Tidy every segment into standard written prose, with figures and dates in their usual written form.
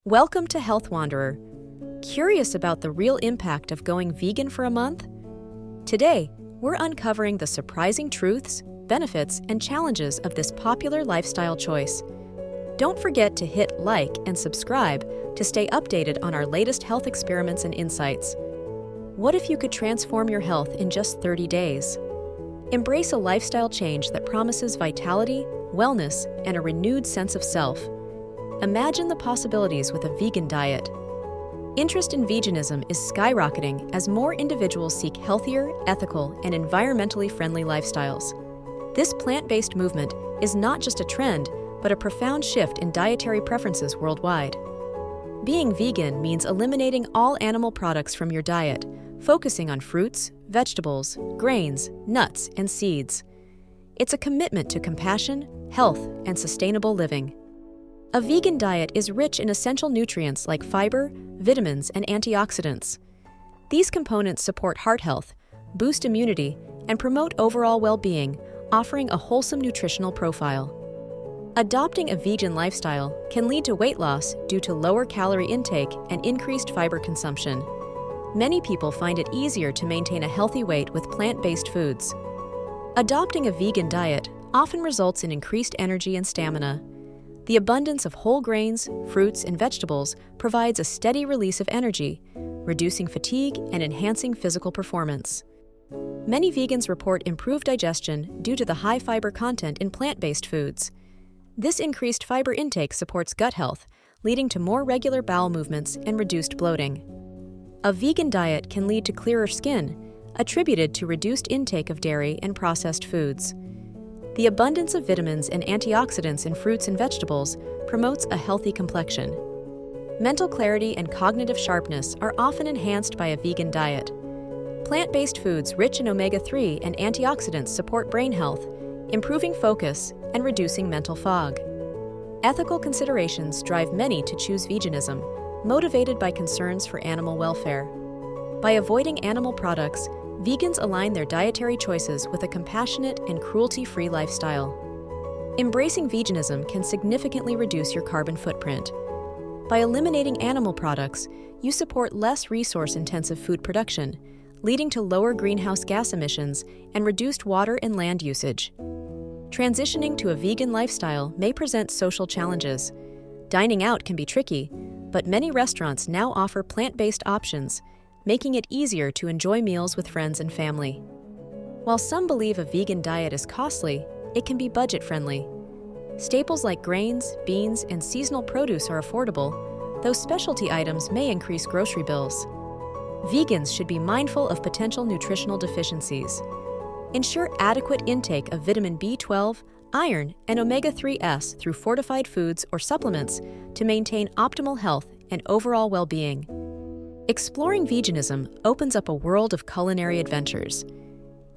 Welcome to Health Wanderer. Curious about the real impact of going vegan for a month? Today, we're uncovering the surprising truths, benefits, and challenges of this popular lifestyle choice. Don't forget to hit like and subscribe to stay updated on our latest health experiments and insights. What if you could transform your health in just 30 days? Embrace a lifestyle change that promises vitality, wellness, and a renewed sense of self. Imagine the possibilities with a vegan diet. Interest in veganism is skyrocketing as more individuals seek healthier, ethical, and environmentally friendly lifestyles. This plant-based movement is not just a trend, but a profound shift in dietary preferences worldwide. Being vegan means eliminating all animal products from your diet, focusing on fruits, vegetables, grains, nuts, and seeds. It's a commitment to compassion, health, and sustainable living. A vegan diet is rich in essential nutrients like fiber, vitamins, and antioxidants. These components support heart health, boost immunity, and promote overall well-being, offering a wholesome nutritional profile. Adopting a vegan lifestyle can lead to weight loss due to lower calorie intake and increased fiber consumption. Many people find it easier to maintain a healthy weight with plant-based foods. Adopting a vegan diet often results in increased energy and stamina. The abundance of whole grains, fruits, and vegetables provides a steady release of energy, reducing fatigue and enhancing physical performance. Many vegans report improved digestion due to the high fiber content in plant-based foods. This increased fiber intake supports gut health, leading to more regular bowel movements and reduced bloating. A vegan diet can lead to clearer skin, attributed to reduced intake of dairy and processed foods. The abundance of vitamins and antioxidants in fruits and vegetables promotes a healthy complexion. Mental clarity and cognitive sharpness are often enhanced by a vegan diet. Plant-based foods rich in omega-3 and antioxidants support brain health, improving focus and reducing mental fog. Ethical considerations drive many to choose veganism, motivated by concerns for animal welfare. By avoiding animal products, vegans align their dietary choices with a compassionate and cruelty-free lifestyle. Embracing veganism can significantly reduce your carbon footprint. By eliminating animal products, you support less resource-intensive food production, leading to lower greenhouse gas emissions and reduced water and land usage. Transitioning to a vegan lifestyle may present social challenges. Dining out can be tricky, but many restaurants now offer plant-based options, making it easier to enjoy meals with friends and family. While some believe a vegan diet is costly, it can be budget-friendly. Staples like grains, beans, and seasonal produce are affordable, though specialty items may increase grocery bills. Vegans should be mindful of potential nutritional deficiencies. Ensure adequate intake of vitamin B12, iron, and omega-3s through fortified foods or supplements to maintain optimal health and overall well-being. Exploring veganism opens up a world of culinary adventures.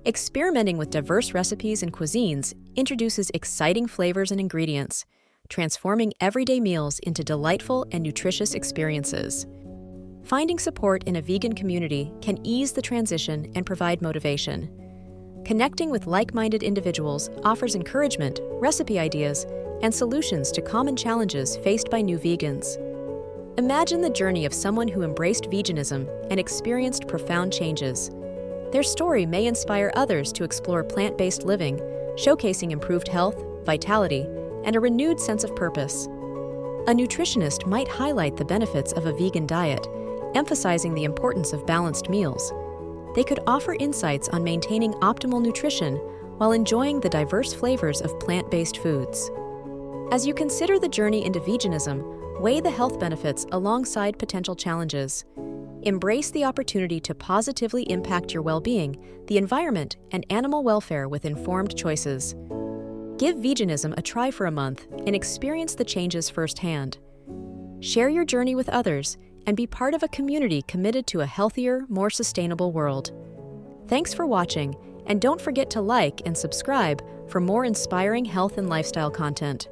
Experimenting with diverse recipes and cuisines introduces exciting flavors and ingredients, transforming everyday meals into delightful and nutritious experiences. Finding support in a vegan community can ease the transition and provide motivation. Connecting with like-minded individuals offers encouragement, recipe ideas, and solutions to common challenges faced by new vegans. Imagine the journey of someone who embraced veganism and experienced profound changes. Their story may inspire others to explore plant-based living, showcasing improved health, vitality, and a renewed sense of purpose. A nutritionist might highlight the benefits of a vegan diet, emphasizing the importance of balanced meals. They could offer insights on maintaining optimal nutrition while enjoying the diverse flavors of plant-based foods. As you consider the journey into veganism, weigh the health benefits alongside potential challenges. Embrace the opportunity to positively impact your well-being, the environment, and animal welfare with informed choices. Give veganism a try for a month and experience the changes firsthand. Share your journey with others and be part of a community committed to a healthier, more sustainable world. Thanks for watching, and don't forget to like and subscribe for more inspiring health and lifestyle content.